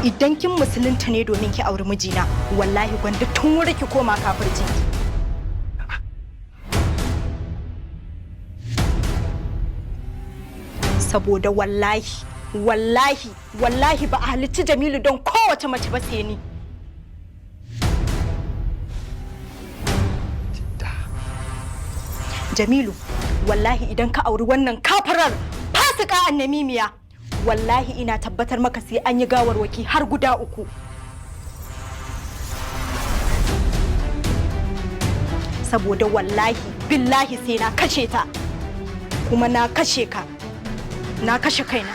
idan kin musulunta ne domin ki auri mijina wallahi gwanda tun wuri ki koma kafirci saboda wallahi ba a halicci Jamilu don kowace mace ba sai ni Jamilu wallahi idan ka auri wannan kafarar fasika annamimiya wallahi ina tabbatar maka sai an yi gawarwaki har guda 3 saboda wallahi billahi sai na kashe ta kuma na kashe ka na kashe kaina